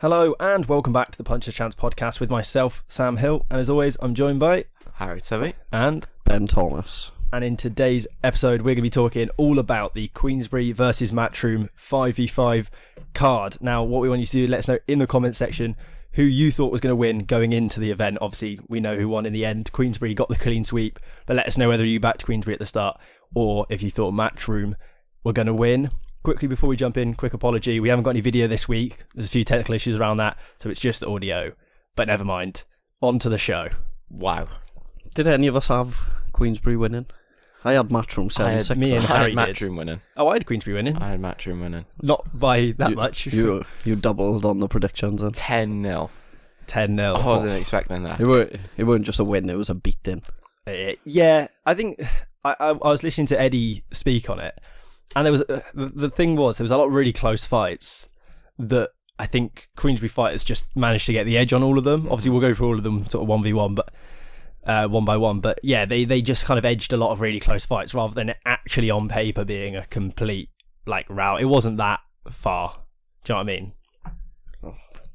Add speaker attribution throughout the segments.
Speaker 1: Hello and welcome back to the Puncher's Chance podcast with myself, Sam Hill, and as always, I'm joined by
Speaker 2: Tovey
Speaker 1: and
Speaker 3: Ben Thomas.
Speaker 1: And in today's episode, we're going to be talking all about the Queensberry versus Matchroom 5v5 card. Now, what we want you to do, let us know in the comment section who you thought was going to win going into the event. Obviously, we know who won in the end. Queensberry got the clean sweep, but let us know whether you backed Queensberry at the start or if you thought Matchroom were going to win. Quickly before we jump in, quick apology. We haven't got any video this week. There's a few technical issues around that, so it's just audio. But never mind. On to the show.
Speaker 2: Wow.
Speaker 3: Did any of us have Queensberry winning? I had Matchroom 7-6.
Speaker 1: Me and Harry
Speaker 2: I had
Speaker 1: did.
Speaker 2: Matchroom winning.
Speaker 1: Oh, I had Queensberry winning.
Speaker 2: I had Matchroom winning.
Speaker 1: Not by that much.
Speaker 3: You doubled on the predictions then.
Speaker 2: 10-0.
Speaker 1: 10-0.
Speaker 2: I wasn't expecting that.
Speaker 3: It weren't just a win, it was a beating.
Speaker 1: Yeah, I think I was listening to Eddie speak on it, and there was the thing was there was a lot of really close fights that I think Queensberry fighters just managed to get the edge on all of them. Obviously, we'll go through all of them sort of 1v1, but one by one. But yeah, they just kind of edged a lot of really close fights rather than it actually on paper being a complete rout. It wasn't that far. Do you know what I mean?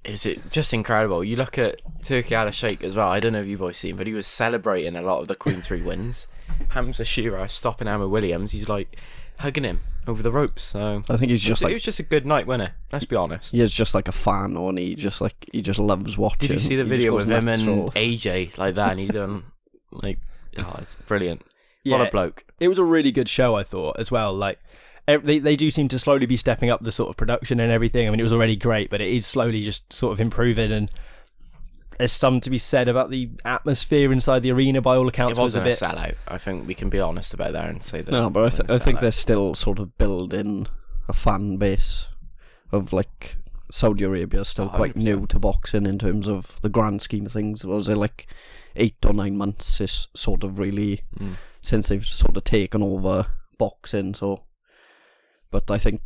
Speaker 2: Is it just incredible? You look at Turki Alalshikh as well. I don't know if you've always seen, but he was celebrating a lot of the Queensberry wins. Hamza Sheeraz stopping Hammer Williams. He's like hugging him over the ropes. So
Speaker 3: I think he's just
Speaker 2: it was just a good night, wasn't it? Let's be honest.
Speaker 3: He is just like a fan, and he just loves watching.
Speaker 2: Did you see the video with him and
Speaker 3: off.
Speaker 2: AJ like that? And he's done it's brilliant.
Speaker 1: Yeah,
Speaker 2: What a bloke.
Speaker 1: It was a really good show, I thought, as well. They do seem to slowly be stepping up the sort of production and everything. I mean, it was already great, but it is slowly just sort of improving, and there's some to be said about the atmosphere inside the arena. By all accounts,
Speaker 2: It wasn't
Speaker 1: was
Speaker 2: a sellout. I think we can be honest about that and say that.
Speaker 3: No, but I think they're still sort of building a fan base of Saudi Arabia is still quite
Speaker 2: 100%.
Speaker 3: new to boxing in terms of the grand scheme of things. Was it 8 or 9 months is sort of really since they've sort of taken over boxing, so. But I think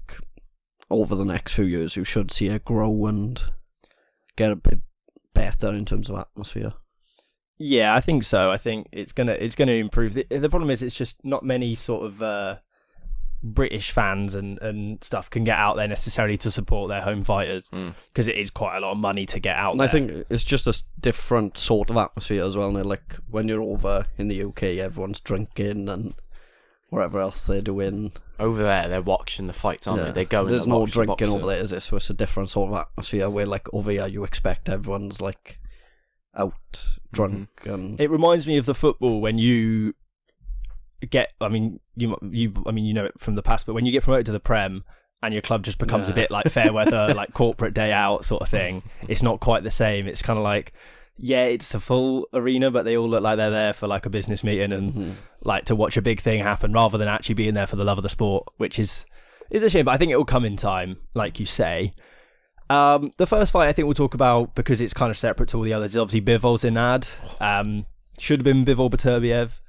Speaker 3: over the next few years, you should see it grow and get a bit better in terms of atmosphere.
Speaker 1: Yeah, I think so. I think it's gonna improve. The problem is it's just not many sort of British fans and stuff can get out there necessarily to support their home fighters because it is quite a lot of money to get out
Speaker 3: And
Speaker 1: there.
Speaker 3: I think it's just a different sort of atmosphere as well. Now, when you're over in the UK, everyone's drinking and whatever else they're doing.
Speaker 2: Over there, they're watching the fights, aren't they? They go.
Speaker 3: There's
Speaker 2: and
Speaker 3: no
Speaker 2: watch the
Speaker 3: drinking
Speaker 2: boxing.
Speaker 3: over there, is it? So it's a different sort of atmosphere where, over here, you expect everyone's out drunk and.
Speaker 1: It reminds me of the football when you get. I mean, you know it from the past, but when you get promoted to the Prem and your club just becomes a bit like fair weather, corporate day out sort of thing. It's not quite the same. It's kind of yeah, it's a full arena, but they all look like they're there for a business meeting and to watch a big thing happen rather than actually being there for the love of the sport, which is a shame, but I think it will come in time, like you say. The first fight I think we'll talk about, because it's kind of separate to all the others, is obviously Bivol Zinad. Should have been Bivol Beterbiev.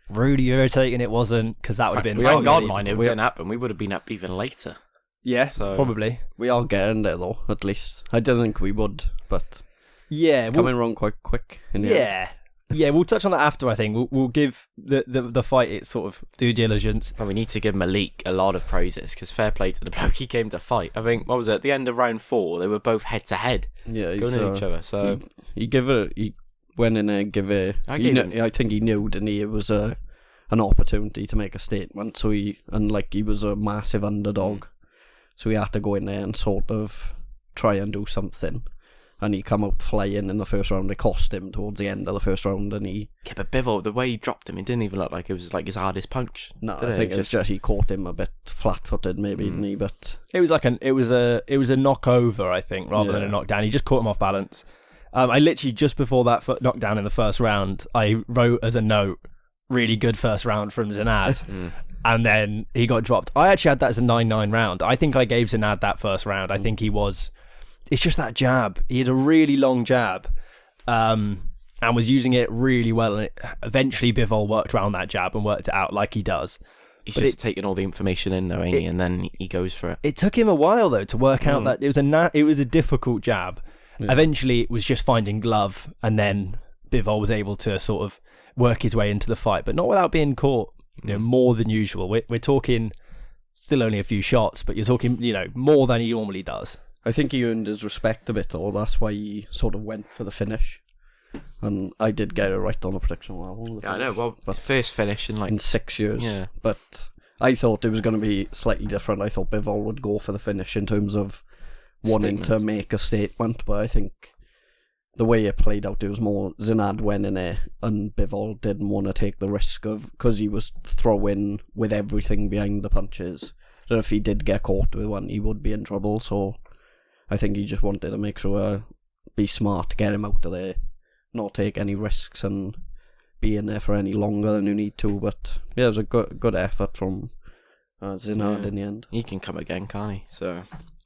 Speaker 1: Really irritating it wasn't, because that would have been...
Speaker 2: Thank God mine, it didn't happen. We would have been up even later.
Speaker 1: Yeah,
Speaker 2: So-
Speaker 1: probably.
Speaker 3: We are getting there, though, at least. I didn't think we would, but
Speaker 1: Yeah,
Speaker 3: it's coming wrong quite quick in the end.
Speaker 1: Yeah, we'll touch on that after, I think. We'll give the fight its sort of due diligence.
Speaker 2: But we need to give Malik a lot of praises, because fair play to the bloke he came to fight. I think, what was it, at the end of round 4, they were both head-to-head,
Speaker 3: Yeah,
Speaker 2: going at each other. So
Speaker 3: He went in there and give it.
Speaker 2: I
Speaker 3: think he knew, didn't he? It was an opportunity to make a statement. So he was a massive underdog, so he had to go in there and sort of try and do something. And he come out flying in the first round. It cost him towards the end of the first round, and he.
Speaker 2: Yeah, but Bivol, the way he dropped him, it didn't even look like it was his hardest punch.
Speaker 3: No,
Speaker 2: did
Speaker 3: I think it was just he caught him a bit flat-footed, maybe, didn't he? But
Speaker 1: It was it was a knockover, I think, rather than a knockdown. He just caught him off balance. I literally, just before that knockdown in the first round, I wrote as a note, really good first round from Zinad. And then he got dropped. I actually had that as a 9-9 round. I think I gave Zinad that first round. I think he was... It's just that jab. He had a really long jab and was using it really well. And eventually Bivol worked around that jab and worked it out like he does.
Speaker 2: He's just taking all the information in, though, ain't he? And then he goes for it.
Speaker 1: It took him a while, though, to work out that it was a difficult jab. Yeah. Eventually, it was just finding glove, and then Bivol was able to sort of work his way into the fight, but not without being caught more than usual. We're talking still only a few shots, but you're talking more than he normally does.
Speaker 3: I think he earned his respect a bit, though. That's why he sort of went for the finish. And I did get it right on the prediction.
Speaker 2: Yeah, I know. Well, first finish in
Speaker 3: 6 years.
Speaker 2: Yeah.
Speaker 3: But I thought it was going to be slightly different. I thought Bivol would go for the finish in terms of wanting to make a statement. But I think the way it played out, it was more Zinad went in there and Bivol didn't want to take the risk of, because he was throwing with everything behind the punches, that if he did get caught with one, he would be in trouble. So I think he just wanted to make sure, be smart, get him out of there, not take any risks and be in there for any longer than you need to. But yeah, it was a good effort from Zinad in the end.
Speaker 2: He can come again, can't he? So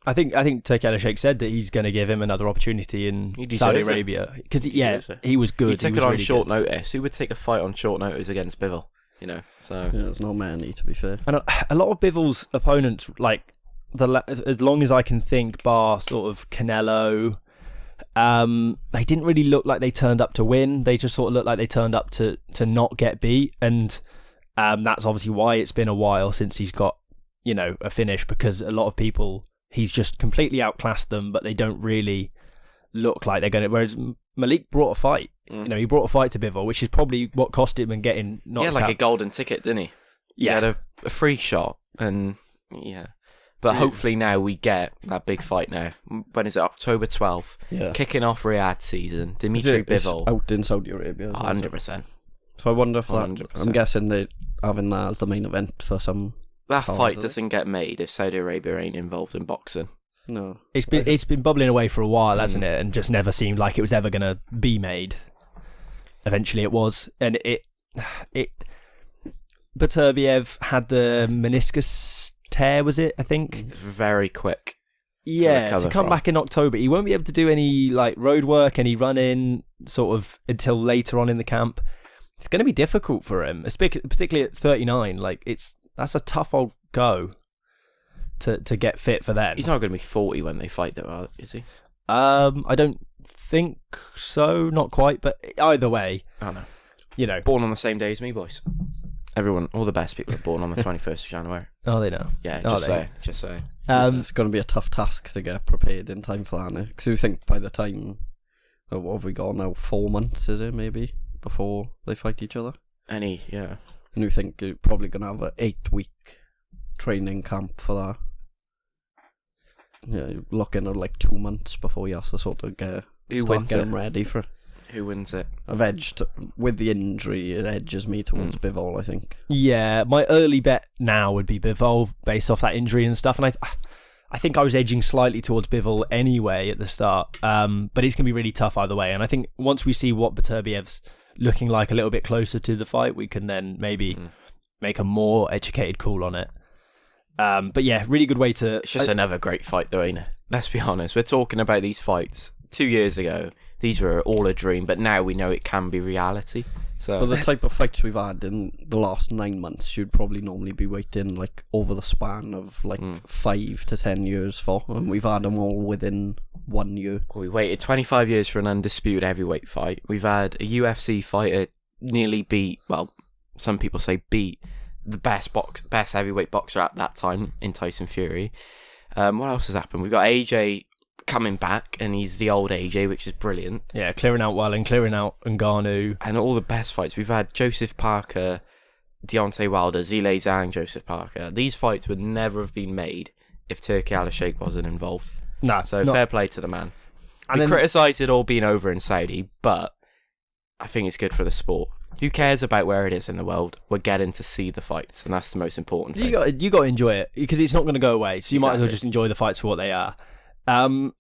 Speaker 1: I think Turki Alalshikh said that he's going to give him another opportunity in Saudi Arabia, because he was good.
Speaker 2: He took it on short notice. Who would take a fight on short notice against Bivol? So
Speaker 3: yeah, there's not many, to be fair.
Speaker 1: And a lot of Bivol's opponents, like as long as I can think, bar sort of Canelo, they didn't really look like they turned up to win. They just sort of looked like they turned up to not get beat, and that's obviously why it's been a while since he's got a finish, because a lot of people, he's just completely outclassed them, but they don't really look like they're going to. Whereas Malik brought a fight. He brought a fight to Bivol, which is probably what cost him and getting knocked out.
Speaker 2: Yeah, like a golden ticket, didn't he? He had a free shot, and yeah. But hopefully now we get that big fight now. When is it? October 12th.
Speaker 3: Yeah.
Speaker 2: Kicking off Riyadh season. Dmitry Bivol.
Speaker 3: Out in Saudi Arabia.
Speaker 2: 100%.
Speaker 3: So I wonder if
Speaker 2: 100%.
Speaker 3: I'm guessing they're having that as the main event for some.
Speaker 2: That fight doesn't get made if Saudi Arabia ain't involved in boxing.
Speaker 3: No.
Speaker 1: It's been bubbling away for a while, hasn't it? And just never seemed like it was ever going to be made. Eventually it was. And Beterbiev had the meniscus tear, was it, I think?
Speaker 2: It's very quick.
Speaker 1: Yeah, to come back in October. He won't be able to do any road work, any running sort of until later on in the camp. It's going to be difficult for him, particularly at 39. That's a tough old go to get fit for then.
Speaker 2: He's not going to be 40 when they fight, though, is he?
Speaker 1: I don't think so, not quite, but either way.
Speaker 2: I know. Born on the same day as me, boys. Everyone, all the best people are born on the 21st of January.
Speaker 1: Oh, they know.
Speaker 2: Yeah, just saying.
Speaker 3: It's going to be a tough task to get prepared in time for that. Because you think by the time, what have we got now, 4 months, is it, maybe, before they fight each other?
Speaker 2: Yeah.
Speaker 3: And you think you're probably going to have an 8-week training camp for that. Yeah, you're looking at 2 months before you have to sort of start getting ready for it.
Speaker 2: Who wins it?
Speaker 3: I've edged, with the injury, it edges me towards Bivol, I think.
Speaker 1: Yeah, my early bet now would be Bivol, based off that injury and stuff. And I think I was edging slightly towards Bivol anyway at the start. But it's going to be really tough either way. And I think once we see what Beterbiev's looking like a little bit closer to the fight, we can then maybe make a more educated call on it. But yeah, really good way to...
Speaker 2: It's just another great fight though, ain't it? Let's be honest. We're talking about these fights 2 years ago. These were all a dream, but now we know it can be reality. So,
Speaker 3: for the type of fights we've had in the last 9 months, you'd probably normally be waiting over the span of 5 to 10 years for, and we've had them all within 1 year.
Speaker 2: We waited 25 years for an undisputed heavyweight fight. We've had a UFC fighter nearly beat, well, some people say beat the best heavyweight boxer at that time in Tyson Fury. What else has happened? We've got AJ coming back, and he's the old AJ, which is brilliant.
Speaker 1: Yeah, clearing out Wallin, clearing out Ngannou.
Speaker 2: And all the best fights. We've had Joseph Parker, Deontay Wilder, Zhilei Zhang, Joseph Parker. These fights would never have been made if Turki Alalshikh wasn't involved.
Speaker 1: No.
Speaker 2: So fair play to the man. And we criticised it all being over in Saudi, but I think it's good for the sport. Who cares about where it is in the world? We're getting to see the fights, and that's the most important thing.
Speaker 1: You got to enjoy it, because it's not going to go away, so you might as well just enjoy the fights for what they are. And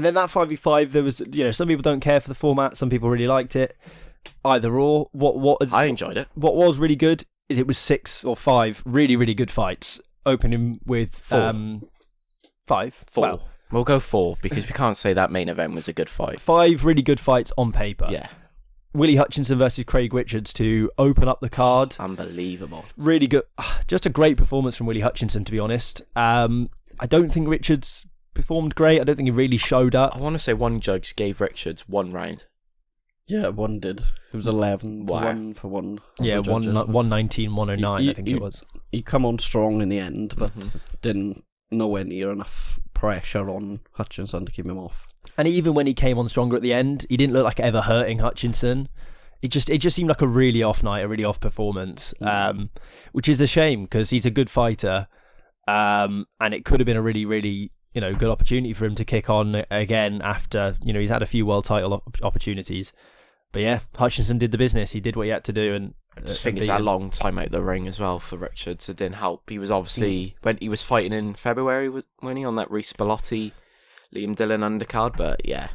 Speaker 1: then that 5v5, there was, some people don't care for the format, some people really liked it. Either or. I
Speaker 2: enjoyed it.
Speaker 1: What was really good is it was 6 or 5 really, really good fights, opening with
Speaker 2: 4.
Speaker 1: 5.
Speaker 2: 4.
Speaker 1: Well,
Speaker 2: we'll go 4 because we can't say that main event was a good fight.
Speaker 1: 5 really good fights on paper.
Speaker 2: Yeah.
Speaker 1: Willie Hutchinson versus Craig Richards to open up the card.
Speaker 2: Unbelievable.
Speaker 1: Really good. Just a great performance from Willie Hutchinson, to be honest. I don't think Richards performed great. I don't think he really showed up.
Speaker 2: I want to say one judge gave Richards 1 round.
Speaker 3: Yeah, one did. It was 11-1 for one.
Speaker 1: Yeah, 119, 109, I think it was.
Speaker 3: He come on strong in the end, but didn't nowhere near enough pressure on Hutchinson to keep him off.
Speaker 1: And even when he came on stronger at the end, he didn't look like ever hurting Hutchinson. It just seemed like a really off night, a really off performance, which is a shame because he's a good fighter, and it could have been a really, really good opportunity for him to kick on again after he's had a few world title opportunities. But yeah, Hutchinson did the business. He did what he had to do, and
Speaker 2: I just think it's a long time out the ring as well for Richards. It didn't help. He was obviously when he was fighting in February, when he on that Reece Bellotti, Liam Dillon undercard. But yeah,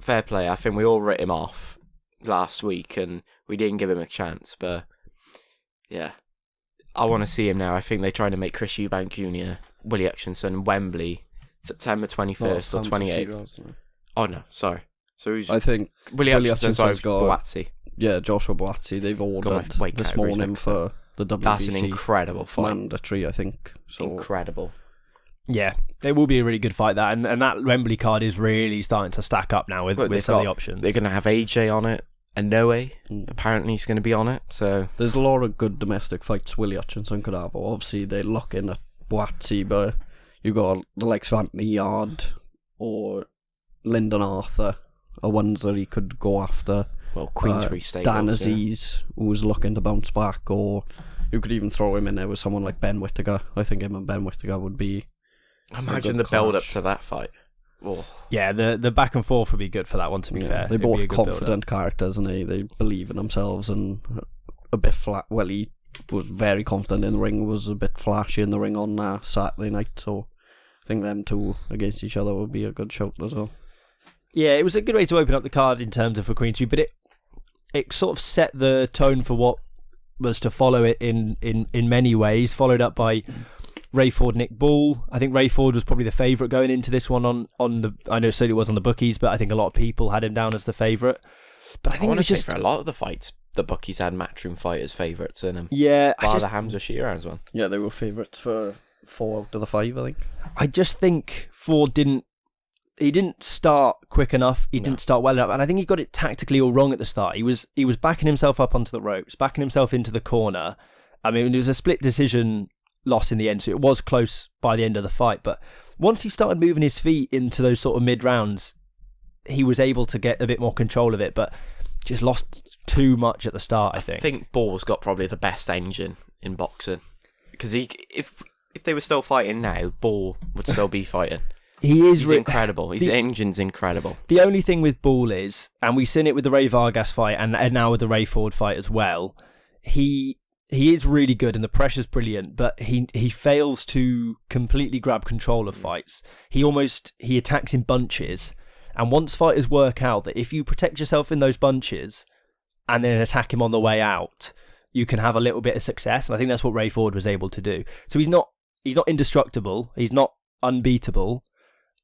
Speaker 2: fair play. I think we all writ him off last week, and we didn't give him a chance. But yeah, I want to see him now. I think they're trying to make Chris Eubank Jr., Willie Hutchinson, Wembley, September 21st or 28th. Oh no, sorry. So
Speaker 3: I think
Speaker 2: Willie Hutchinson's got Boazzi.
Speaker 3: Yeah, Joshua Boazzi. They've ordered this morning for the WBC.
Speaker 2: That's an incredible fight.
Speaker 3: Mandatory, I think. So.
Speaker 2: Incredible.
Speaker 1: Yeah, it will be a really good fight, that. And that Wembley card is really starting to stack up now with some of the options.
Speaker 2: They're going to have AJ on it, and Noe. Apparently he's going to be on it. So
Speaker 3: there's a lot of good domestic fights Willie Hutchinson could have. Obviously, they're looking at Boazzi, but you got the likes of Anthony Yard or Lyndon Arthur are ones that he could go after.
Speaker 2: Well, Queensberry Stables.
Speaker 3: Dan Aziz, who's looking to bounce back, or you could even throw him in there with someone like Ben Whittaker. I think him and Ben Whittaker would be.
Speaker 2: Imagine the build up to that fight. Oh.
Speaker 1: Yeah, the back and forth would be good for that one, to be fair.
Speaker 3: They're both confident characters, and they believe in themselves and a bit flat. Well, he was very confident in the ring, was a bit flashy in the ring on Saturday night, so I think them two against each other would be a good shout as well.
Speaker 1: Yeah, it was a good way to open up the card in terms of for Queensberry, but it sort of set the tone for what was to follow it in many ways, followed up by Ray Ford, Nick Ball. I think Ray Ford was probably the favourite going into this one on the. I know certainly it was on the bookies, but I think a lot of people had him down as the favourite. But I think it was just
Speaker 2: for a lot of the fights, the bookies had Matchroom fighters favourites in them.
Speaker 1: Yeah,
Speaker 2: bar the Hamza Sheeraz one.
Speaker 3: Yeah, they were favourites for 4 out of the 5, I think.
Speaker 1: I just think Ford didn't start quick enough. He didn't start well enough, and I think he got it tactically all wrong at the start. He was backing himself up onto the ropes, backing himself into the corner. I mean, it was a split decision loss in the end, so it was close by the end of the fight. But once he started moving his feet into those sort of mid rounds, he was able to get a bit more control of it, but just lost too much at the start. I think
Speaker 2: Ball's got probably the best engine in boxing, because if they were still fighting now, Ball would still be fighting. He's incredible. His engine's incredible.
Speaker 1: The only thing with Ball is, and we've seen it with the Ray Vargas fight and now with the Ray Ford fight as well, he is really good and the pressure's brilliant, but he fails to completely grab control of fights. He attacks in bunches, and once fighters work out that if you protect yourself in those bunches and then attack him on the way out, you can have a little bit of success, and I think that's what Ray Ford was able to do. So he's not indestructible, he's not unbeatable,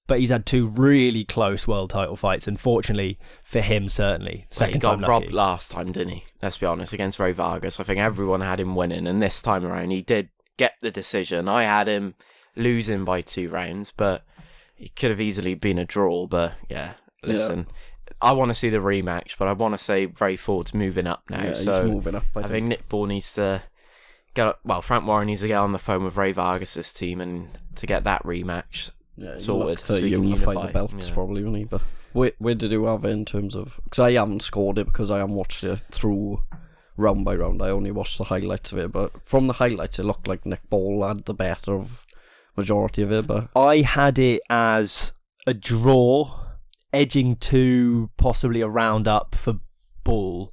Speaker 1: but he's had 2 really close world title fights, and fortunately for him, certainly. Second time lucky.
Speaker 2: He got robbed last time, didn't he? Let's be honest, against Ray Vargas. I think everyone had him winning, and this time around he did get the decision. I had him losing by 2 rounds, but it could have easily been a draw. But yeah, listen, I want to see the rematch, but I want to say Ray Ford's moving up now.
Speaker 3: Yeah, so he's moving up, I
Speaker 2: think Nick Ball needs to Frank Warren needs to get on the phone with Ray Vargas' team and to get that rematch.
Speaker 3: Yeah,
Speaker 2: sorted
Speaker 3: to unify the belts, probably, wouldn't he? But where did you have it in terms of? Because I haven't scored it because I haven't watched it through round by round. I only watched the highlights of it, but from the highlights, it looked like Nick Ball had the better of majority of it. But
Speaker 1: I had it as a draw, edging to possibly a round up for Ball.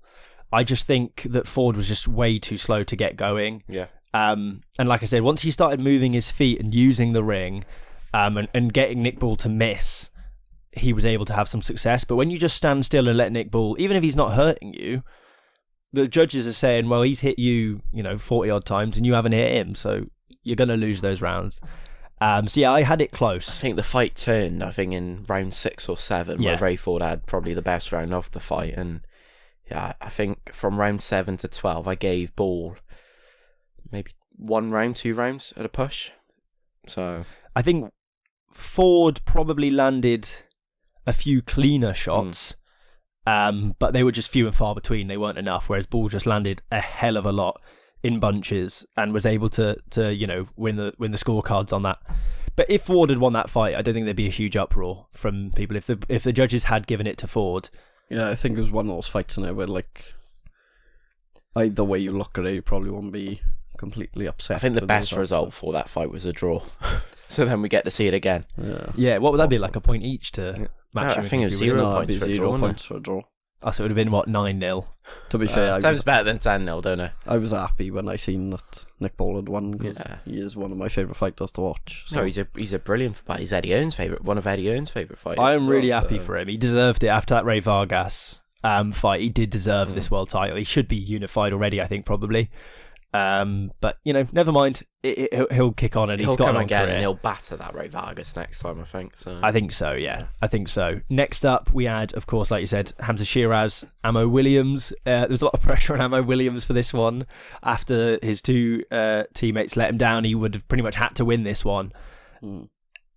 Speaker 1: I just think that Ford was just way too slow to get going.
Speaker 2: Yeah.
Speaker 1: And like I said, once he started moving his feet and using the ring. And getting Nick Ball to miss, he was able to have some success. But when you just stand still and let Nick Ball, even if he's not hurting you, the judges are saying, well, he's hit you, 40 odd times and you haven't hit him, so you're going to lose those rounds. So yeah, I had it close.
Speaker 2: I think the fight turned, in round 6 or 7, where Ray Ford had probably the best round of the fight. And yeah, I think from round 7 to 12, I gave Ball maybe 1 round, 2 rounds at a push. So
Speaker 1: I think Ford probably landed a few cleaner shots, but they were just few and far between. They weren't enough, whereas Ball just landed a hell of a lot in bunches and was able to win the scorecards on that. But if Ford had won that fight, I don't think there'd be a huge uproar from people. If the judges had given it to Ford.
Speaker 3: Yeah, I think it was one of those fights in there where, like, either way you look at it, you probably won't be completely upset.
Speaker 2: I think the best result for that fight was a draw. So then we get to see it again.
Speaker 1: Yeah, what would that be, like a point each to match?
Speaker 2: No, I think it was 0 points for a draw.
Speaker 3: 0 points for a draw.
Speaker 1: Oh, so it would have been, what, 9-0?
Speaker 3: To be fair,
Speaker 2: sounds better than 10-0, don't it?
Speaker 3: I was happy when I seen that Nick Ball had won, because he is one of my favourite fighters to watch.
Speaker 2: So. No, he's a brilliant fighter. He's Eddie Hearn's one of Eddie Hearn's favourite fighters.
Speaker 1: I am really happy for him. He deserved it after that Ray Vargas fight. He did deserve this world title. He should be unified already, I think, probably. But never mind. He'll kick on, and he's got a long career.
Speaker 2: And he'll batter that Ray Vargas next time, I think. So
Speaker 1: I think so. Yeah, I think so. Next up, we had, of course, like you said, Hamza Sheeraz, Ammo Williams. There was a lot of pressure on Ammo Williams for this one. After his two teammates let him down, he would have pretty much had to win this one,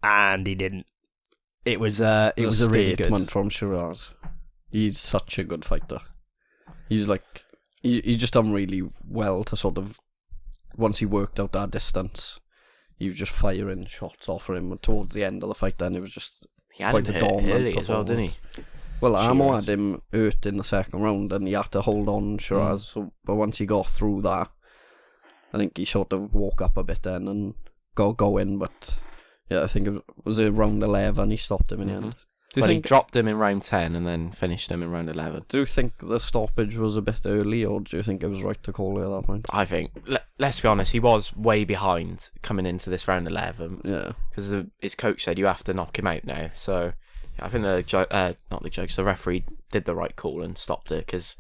Speaker 1: and he didn't. It was a really good
Speaker 3: statement from Sheeraz. He's such a good fighter. He's like. He just done really well to sort of, once he worked out that distance, he was just firing shots off of him towards the end of the fight. Then it was just quite a dominant
Speaker 2: early as well, didn't he?
Speaker 3: Well, Ammo had him hurt in the second round, and he had to hold on Sheeraz. But once he got through that, I think he sort of woke up a bit then and got going. But yeah, I think it was around 11 he stopped him in the end.
Speaker 2: He dropped him in round 10 and then finished him in round 11.
Speaker 3: Do you think the stoppage was a bit early, or do you think it was right to call it at that point?
Speaker 2: I think, let's be honest, he was way behind coming into this round 11.
Speaker 3: Yeah.
Speaker 2: Because his coach said you have to knock him out now. So I think the referee did the right call and stopped it, because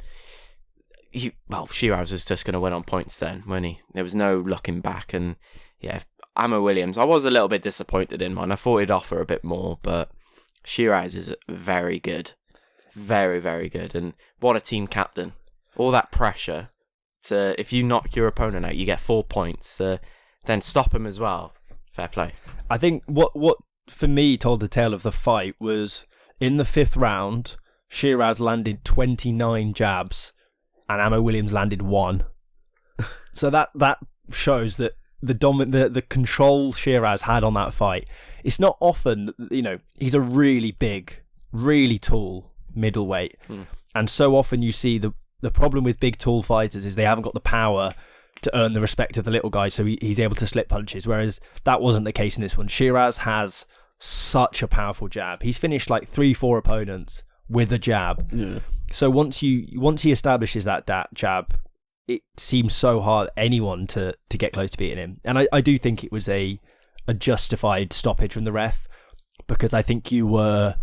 Speaker 2: Sheeraz was just going to win on points then, wasn't he? There was no looking back. And yeah, Ammo Williams, I was a little bit disappointed in mine. I thought he'd offer a bit more, but Sheeraz is very good. Very, very good. And what a team captain. All that pressure to, if you knock your opponent out, you get 4 points. Then stop him as well. Fair play.
Speaker 1: I think what for me told the tale of the fight was in the 5th round, Sheeraz landed 29 jabs and Ammo Williams landed 1. So that shows that the control Sheeraz had on that fight. It's not often, he's a really big, really tall middleweight. And so often you see the problem with big, tall fighters is they haven't got the power to earn the respect of the little guy, so he's able to slip punches, whereas that wasn't the case in this one. Sheeraz has such a powerful jab. He's finished like 3-4 opponents with a jab.
Speaker 3: Yeah.
Speaker 1: So once he establishes that jab, it seems so hard anyone to get close to beating him. And I do think it was a justified stoppage from the ref, because I think you were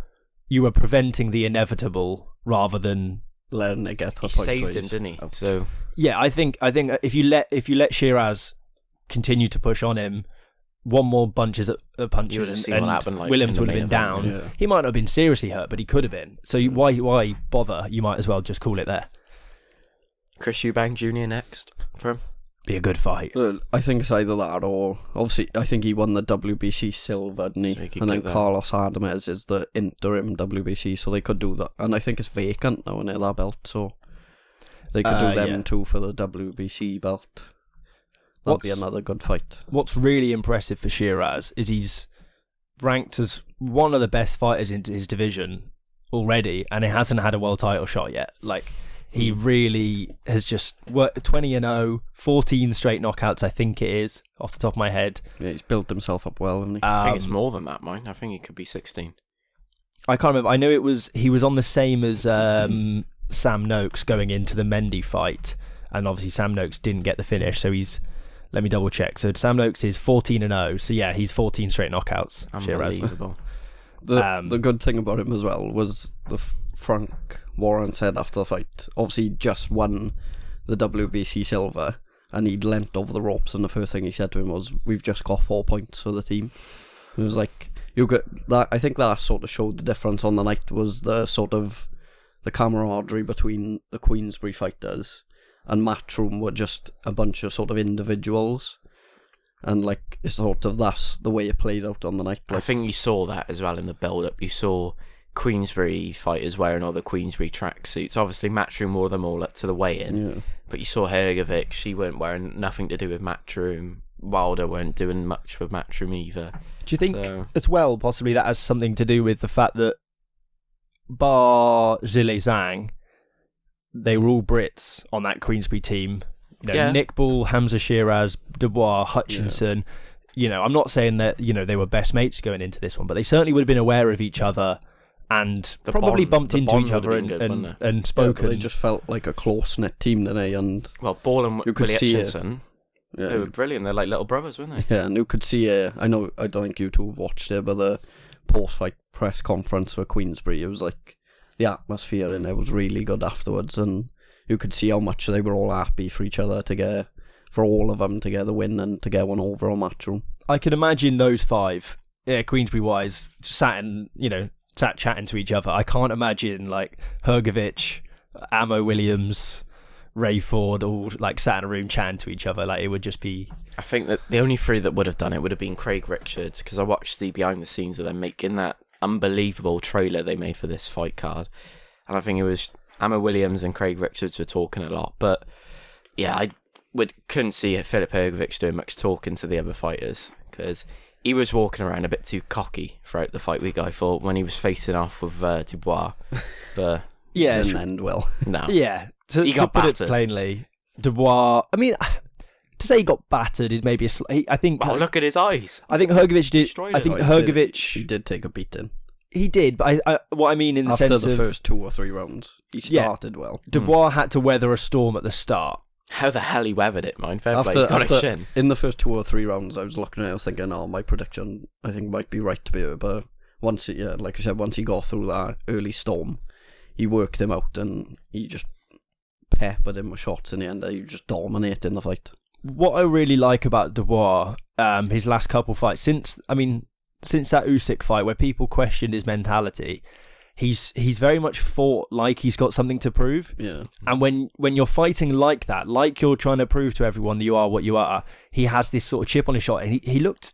Speaker 1: preventing the inevitable rather than
Speaker 3: letting it get to the
Speaker 2: point. He saved him, didn't he? So
Speaker 1: yeah, I think if you let Sheeraz continue to push on him, one more punches and Williams would have been down.
Speaker 3: Yeah.
Speaker 1: He might not have been seriously hurt, but he could have been. So why bother? You might as well just call it there.
Speaker 2: Chris Eubank Jr. next for him.
Speaker 1: Be a good fight.
Speaker 3: I think it's either that, or obviously I think he won the WBC silver, didn't he?
Speaker 2: So
Speaker 3: and then Carlos Adames is the interim WBC, so they could do that. And I think it's vacant now in that belt, so they could do them too for the WBC belt. That'd be another good fight. What's
Speaker 1: really impressive for Sheeraz is he's ranked as one of the best fighters in his division already, and he hasn't had a world title shot yet. Like, he really has just worked 20-0, 14 straight knockouts, I think it is, off the top of my head.
Speaker 3: Yeah, he's built himself up well, hasn't he?
Speaker 2: I think it's more than that, mine. I think he could be 16.
Speaker 1: I can't remember. I know he was on the same as Sam Noakes going into the Mendy fight, and obviously Sam Noakes didn't get the finish, so let me double check. So Sam Noakes is 14-0, so yeah, he's 14 straight knockouts.
Speaker 2: Unbelievable.
Speaker 3: The good thing about him as well was Frank Warren said after the fight, obviously he just won the WBC silver and he'd leant over the ropes, and the first thing he said to him was, "We've just got 4 points for the team." It was like, I think that sort of showed the difference on the night, was the sort of the camaraderie between the Queensberry fighters, and Matchroom were just a bunch of sort of individuals. And like, it's sort of that's the way it played out on the night. Like,
Speaker 2: I think you saw that as well in the build-up. You saw Queensberry fighters wearing all the Queensberry tracksuits. Obviously, Matchroom wore them all up to the weigh-in.
Speaker 3: Yeah.
Speaker 2: But you saw Hrgovic, she weren't wearing nothing to do with Matchroom. Wilder weren't doing much with Matchroom either.
Speaker 1: Do you think as well, possibly that has something to do with the fact that bar Zhile Zhang, they were all Brits on that Queensberry team. Nick Bull, Hamza Sheeraz, Dubois, Hutchinson. I'm not saying that, they were best mates going into this one, but they certainly would have been aware of each other and probably bumped into each other and spoken.
Speaker 3: They just felt like a close-knit team, didn't they? And
Speaker 2: Ball and Willie Hutchinson, they were brilliant. They're like little brothers, weren't they?
Speaker 3: Yeah, and you could see, I don't think you two have watched it, but the post-fight press conference for Queensberry, it was like the atmosphere in it was really good afterwards, and you could see how much they were all happy for each other for all of them to get the win and to get one over on Matchroom.
Speaker 1: I can imagine those five, Queensberry-wise, sat chatting to each other. I can't imagine like Hrgovic, Amo Williams, Ray Ford all like sat in a room chatting to each other. Like it would just be...
Speaker 2: I think that the only three that would have done it would have been Craig Richards, because I watched the behind the scenes of them making that unbelievable trailer they made for this fight card, and I think it was Amo Williams and Craig Richards were talking a lot. But yeah, I couldn't see Filip Hrgovic doing much talking to the other fighters, because he was walking around a bit too cocky throughout the fight week, I thought, when he was facing off with Dubois. But
Speaker 3: yeah, didn't end well.
Speaker 2: No.
Speaker 1: Yeah,
Speaker 2: he got
Speaker 1: put
Speaker 2: battered.
Speaker 1: It plainly, Dubois, I mean, to say he got battered is maybe I think...
Speaker 2: Oh, look at his eyes.
Speaker 1: I think Hrgovic did... I think Hrgovic...
Speaker 3: He did take a beating.
Speaker 1: He did, but what I mean in the sense of...
Speaker 3: After the first 2 or 3 rounds, he started well.
Speaker 1: Dubois had to weather a storm at the start.
Speaker 2: How the hell he weathered it, man. Fair play, he's got a chin.
Speaker 3: In the first 2 or 3 rounds, I was looking at it, I was thinking, my prediction, I think, might be right to be over. But once, like I said, once he got through that early storm, he worked him out and he just peppered him with shots in the end. He just dominated the fight.
Speaker 1: What I really like about Dubois, his last couple fights, since that Usyk fight where people questioned his mentality, he's very much fought like he's got something to prove.
Speaker 3: Yeah.
Speaker 1: And when you're fighting like that, like you're trying to prove to everyone that you are what you are, he has this sort of chip on his shot, and he looked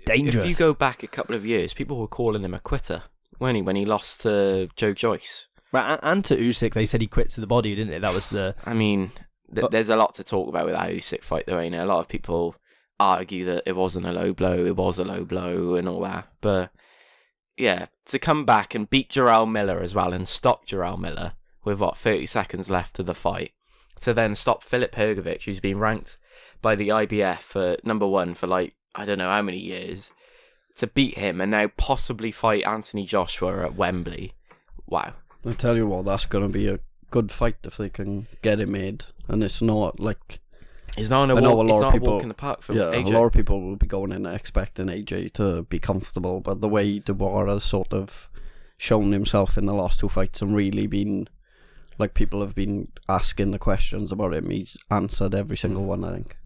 Speaker 1: dangerous.
Speaker 2: If you go back a couple of years, people were calling him a quitter, weren't he, when he lost to Joe Joyce?
Speaker 1: Right, and to Usyk, they said he quit to the body, didn't it? That was the...
Speaker 2: I mean, there's a lot to talk about with that Usyk fight, though, ain't it? A lot of people argue that it wasn't a low blow, it was a low blow and all that. But, yeah, to come back and beat Jarrell Miller as well and stop Jarrell Miller with, 30 seconds left of the fight, to then stop Filip Hrgovic, who's been ranked by the IBF for number 1 for, I don't know how many years, to beat him and now possibly fight Anthony Joshua at Wembley. Wow.
Speaker 3: I tell you what, that's going to be a good fight if they can get it made. And it's not like...
Speaker 2: It's not a walk in the park for AJ.
Speaker 3: A lot of people will be going in expecting AJ to be comfortable, but the way Dubois has sort of shown himself in the last 2 fights and really been... Like, people have been asking the questions about him, he's answered every single one, I think.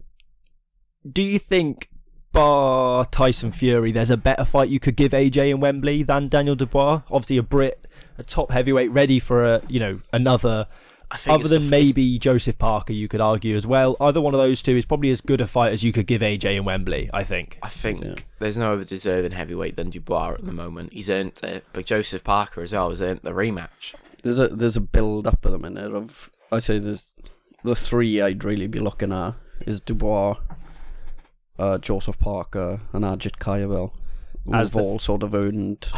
Speaker 1: Do you think, bar Tyson Fury, there's a better fight you could give AJ in Wembley than Daniel Dubois? Obviously a Brit, a top heavyweight, ready for another... Other than maybe Joseph Parker, you could argue as well. Either one of those two is probably as good a fight as you could give AJ in Wembley, I think.
Speaker 2: I think there's no other deserving heavyweight than Dubois at the moment. He's earned it, but Joseph Parker as well has earned the rematch.
Speaker 3: There's a build up at the minute of... I'd say there's the 3 I'd really be looking at is Dubois, Joseph Parker and Ajit Kayabel. Who've all sort of earned...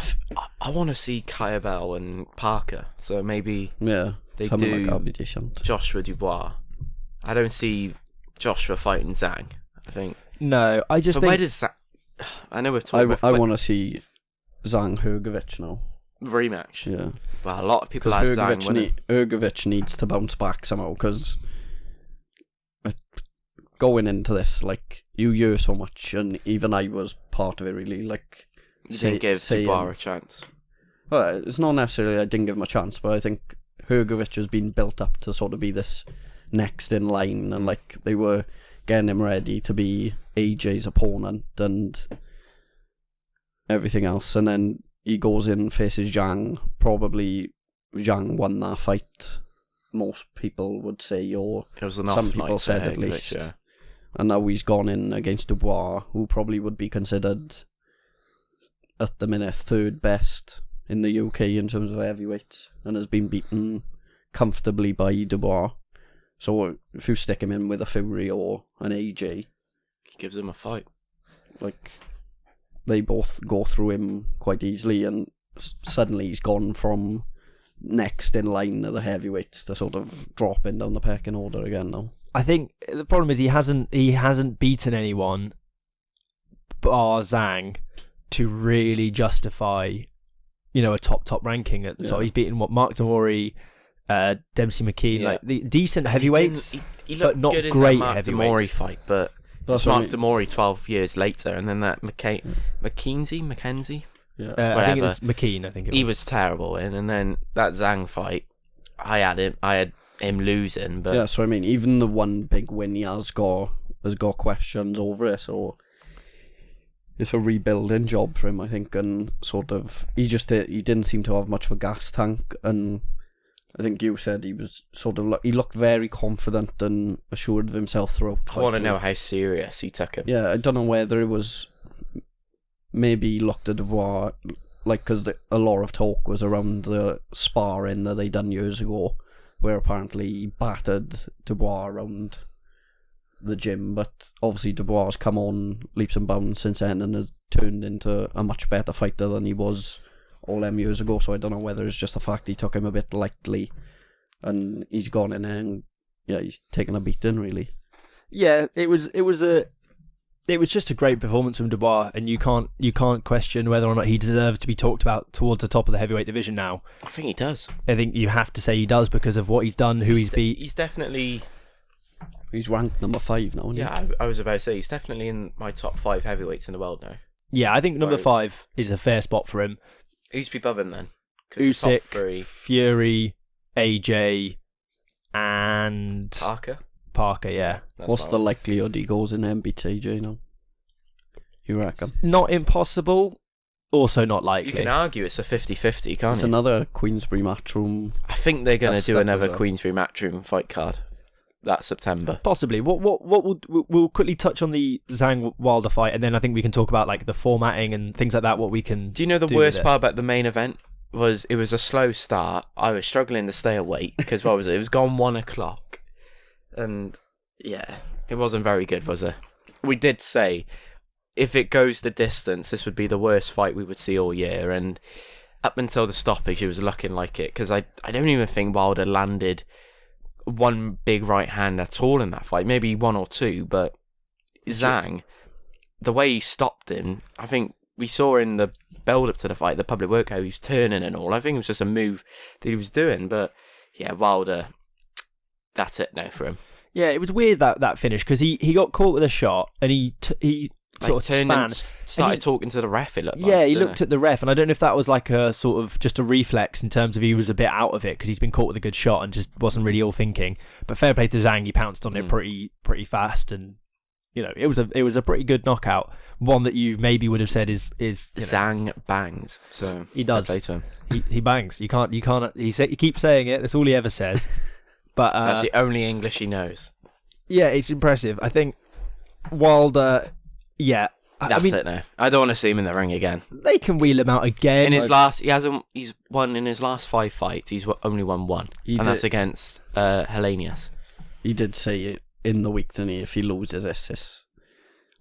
Speaker 2: I want to see Kayabel and Parker, so maybe...
Speaker 3: Yeah.
Speaker 2: They
Speaker 3: do like
Speaker 2: Joshua Dubois. I don't see Joshua fighting Zhang, I think.
Speaker 1: No, I just think...
Speaker 2: where does Zhang... I know we've talked about...
Speaker 3: I want to see Zhang Hrgovic now.
Speaker 2: Rematch?
Speaker 3: Yeah.
Speaker 2: Well, a lot of people had Zhang
Speaker 3: Hrgovic needs to bounce back somehow, because going into this, you hear so much, and even I was part of it, really.
Speaker 2: You didn't give Dubois a chance.
Speaker 3: Well, it's not necessarily I didn't give him a chance, but I think Hrgovic has been built up to sort of be this next in line, and they were getting him ready to be AJ's opponent and everything else, and then he goes in, faces Zhang. Probably Zhang won that fight, most people would say, or
Speaker 2: it was
Speaker 3: some people said at least. Yeah. And now he's gone in against Dubois, who probably would be considered at the minute 3rd best in the UK in terms of heavyweights, and has been beaten comfortably by Dubois. So if you stick him in with a Fury or an AJ,
Speaker 2: He gives him a fight.
Speaker 3: Like, they both go through him quite easily, and suddenly he's gone from next in line of the heavyweights to sort of dropping down the pecking order again now.
Speaker 1: I think the problem is he hasn't beaten anyone bar Zhang to really justify, a top ranking at the top. He's beaten Mark Demori, Dempsey McKean, like the decent heavyweights,
Speaker 2: he
Speaker 1: but
Speaker 2: looked
Speaker 1: not
Speaker 2: good in
Speaker 1: great
Speaker 2: that Mark
Speaker 1: heavyweights.
Speaker 2: Demori fight, but that's Mark Demori 12 years later, and then that Mackenzie.
Speaker 3: Yeah,
Speaker 1: I think it was McKean. I think it was.
Speaker 2: He was terrible in, and then that Zhang fight, I had him losing. But
Speaker 3: yeah, that's what I mean. Even the one big win he has got questions over it, so it's a rebuilding job for him, I think. And sort of, he didn't seem to have much of a gas tank, and I think you said he was he looked very confident and assured of himself throughout.
Speaker 2: I want to know how serious he took him.
Speaker 3: Yeah, I don't know whether it was. Maybe he looked at Dubois, because a lot of talk was around the sparring that they done years ago, where apparently he battered Dubois around the gym, but obviously Dubois has come on leaps and bounds since then and has turned into a much better fighter than he was all them years ago, so I don't know whether it's just the fact he took him a bit lightly and he's gone in there and he's taken a beating, really.
Speaker 1: Yeah, it was just a great performance from Dubois, and you can't question whether or not he deserves to be talked about towards the top of the heavyweight division now.
Speaker 2: I think he does.
Speaker 1: I think you have to say he does because of what he's done, who he's beat.
Speaker 2: He's definitely...
Speaker 3: He's ranked number 5 now, isn't he?
Speaker 2: Yeah, I was about to say, he's definitely in my top 5 heavyweights in the world now.
Speaker 1: Yeah, I think number 5 is a fair spot for him.
Speaker 2: Who's above him then?
Speaker 1: Usyk, Fury, AJ, and... Parker, yeah.
Speaker 3: What's the likelihood he goes in and beats AJ now? You reckon?
Speaker 1: Not impossible, also not likely.
Speaker 2: You can argue it's a 50-50, can't
Speaker 3: It's
Speaker 2: you?
Speaker 3: another Queensberry Matchroom.
Speaker 2: I think they're going to do another Queensberry Matchroom fight card that September.
Speaker 1: Possibly. We'll quickly touch on the Zhang Wilder fight, and then I think we can talk about the formatting and things like that. What we can.
Speaker 2: Do you know the worst part about the main event was it was a slow start. I was struggling to stay awake because what was it? It was gone 1 o'clock, and yeah, it wasn't very good, was it? We did say if it goes the distance, this would be the worst fight we would see all year, and up until the stoppage, it was looking like it because I don't even think Wilder landed one big right hand at all in that fight, maybe 1 or 2, but Zhang, the way he stopped him, I think we saw in the build up to the fight, the public work, how he was turning and all. I think it was just a move that he was doing, but yeah, Wilder, that's it now for him.
Speaker 1: Yeah, it was weird that finish because he got caught with a shot and he sort of
Speaker 2: turned
Speaker 1: span
Speaker 2: and started talking to the ref. It looked like,
Speaker 1: yeah, he looked at the ref, and I don't know if that was like a sort of just a reflex in terms of he was a bit out of it because he's been caught with a good shot and just wasn't really all thinking. But fair play to Zhang, he pounced on it pretty fast, and it was a pretty good knockout. One that you maybe would have said is
Speaker 2: Zhang bangs. So
Speaker 1: he does.
Speaker 2: To him.
Speaker 1: He bangs. You can't. He keeps saying it. That's all he ever says. But
Speaker 2: that's the only English he knows. Yeah,
Speaker 1: it's impressive. I think Wilder. Yeah,
Speaker 2: that's it now. I don't want to see him in the ring again.
Speaker 1: They can wheel him out again.
Speaker 2: In his he's won in his last 5 fights. He's only won 1, that's against Hellenius.
Speaker 3: He did say in the week, didn't he? If he loses this, it's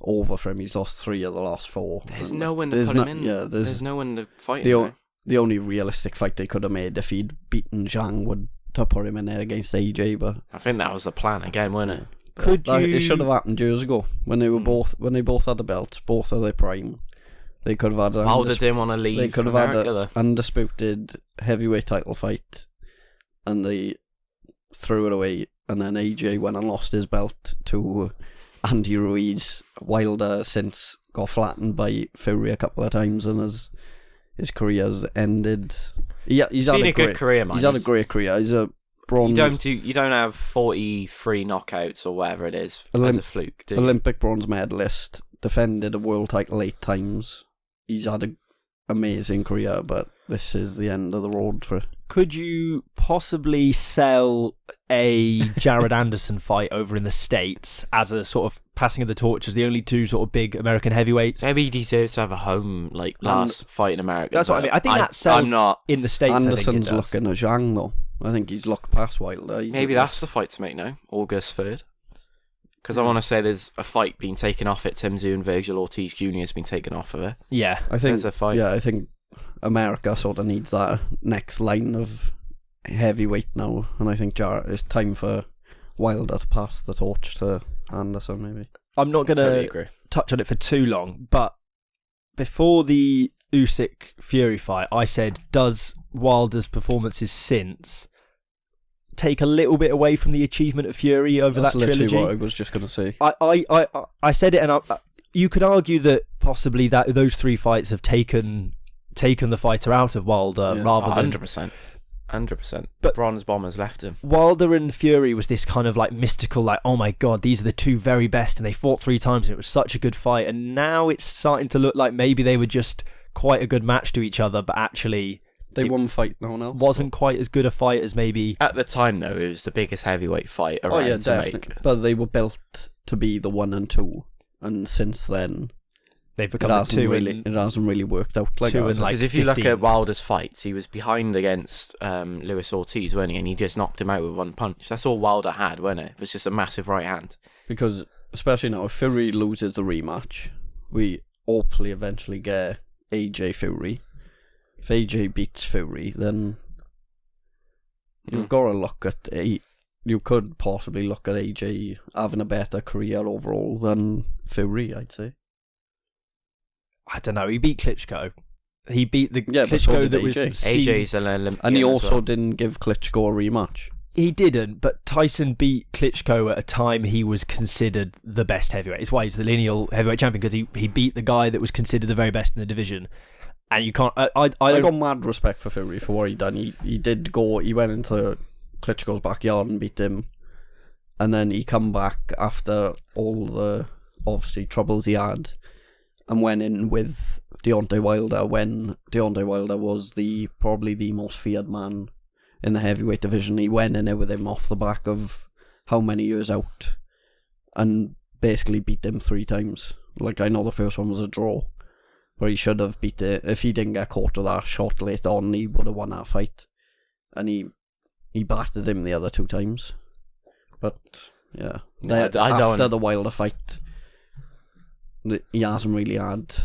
Speaker 3: over for him. He's lost 3 of the last 4.
Speaker 2: There's no one to put him in. Yeah, there's no one to fight him.
Speaker 3: The only realistic fight they could have made if he'd beaten Zhang would to put him in there against AJ, but
Speaker 2: I think that was the plan again, wasn't it?
Speaker 3: It should have happened years ago when they were both had the belts, both of their prime. They could have had
Speaker 2: Wilder didn't want to leave.
Speaker 3: They could have had an undisputed heavyweight title fight, and they threw it away. And then AJ went and lost his belt to Andy Ruiz. Wilder since got flattened by Fury a couple of times, and his career's ended. He's had a good career, man. He's had a great career. He's a bronze.
Speaker 2: You don't have 43 knockouts or whatever it is as a fluke, do you?
Speaker 3: Olympic bronze medalist, defended a world title 8 times. He's had an amazing career, but this is the end of the road for.
Speaker 1: Could you possibly sell a Jared Anderson fight over in the States as a sort of passing of the torch as the only 2 sort of big American heavyweights?
Speaker 2: Maybe he deserves to have a home last fight in America.
Speaker 1: That's what I mean. I think that sells in the States.
Speaker 3: Anderson's looking at Zhang though. I think he's looked past Wilder.
Speaker 2: Maybe that's the fight to make now, August 3rd. Because I want to say there's a fight being taken off it. Tim Tszyu and Virgil Ortiz Jr. has been taken off of it.
Speaker 1: Yeah.
Speaker 3: I think
Speaker 2: There's a fight.
Speaker 3: Yeah, I think America sort of needs that next line of heavyweight now, and I think it's time for Wilder to pass the torch to Anderson, maybe.
Speaker 1: I'm not going to
Speaker 2: Totally agree.
Speaker 1: touch on it for too long, but before the Usyk-Fury fight, I said, does Wilder's performances since take a little bit away from the achievement of Fury over
Speaker 3: That's
Speaker 1: that trilogy?
Speaker 3: literally what I was just going to say.
Speaker 1: I said it, and you could argue that possibly that those 3 fights have taken the fighter out of Wilder rather than
Speaker 2: 100%.
Speaker 1: But
Speaker 2: bronze bombers left him.
Speaker 1: Wilder and Fury was this kind of like mystical, like, oh my god, these are the 2 very best, and they fought 3 times, and it was such a good fight. And now it's starting to look like maybe they were just quite a good match to each other, but actually
Speaker 3: They won fight, no one else.
Speaker 1: Wasn't quite as good a fight as maybe
Speaker 2: At the time, though, it was the biggest heavyweight fight around to
Speaker 3: definitely.
Speaker 2: make.
Speaker 3: But they were built to be the 1 and 2, and since then
Speaker 1: they've become the 2
Speaker 3: it hasn't really worked out like
Speaker 1: 2
Speaker 3: that.
Speaker 1: and like
Speaker 2: Because if you look
Speaker 1: 15.
Speaker 2: at Wilder's fights, he was behind against Luis Ortiz, weren't he? And he just knocked him out with 1 punch. That's all Wilder had, wasn't it? It was just a massive right hand.
Speaker 3: Because especially now, if Fury loses the rematch, we hopefully eventually get AJ Fury. If AJ beats Fury, then you've got to look at you could possibly look at AJ having a better career overall than Fury, I'd say.
Speaker 1: I don't know, he beat Klitschko. He beat the
Speaker 3: Yeah, but so
Speaker 1: Klitschko
Speaker 3: did
Speaker 1: that was
Speaker 3: AJ.
Speaker 2: AJ's an Olympian
Speaker 3: And he
Speaker 2: as
Speaker 3: also
Speaker 2: well.
Speaker 3: didn't give Klitschko a rematch.
Speaker 1: He didn't, but Tyson beat Klitschko at a time he was considered the best heavyweight. It's why he's the lineal heavyweight champion, because he beat the guy that was considered the very best in the division. And you can't. I
Speaker 3: got mad respect for Fury for what he done. He went into Klitschko's backyard and beat him, and then he come back after all the obviously troubles he had, and went in with Deontay Wilder when Deontay Wilder was probably the most feared man in the heavyweight division. He went in there with him off the back of how many years out, and basically beat him 3 times. Like, I know the first one was a draw, where he should have beat it. If he didn't get caught with that shot late on, he would have won that fight. And he battered him the other 2 times. But yeah, after the Wilder fight, he hasn't really had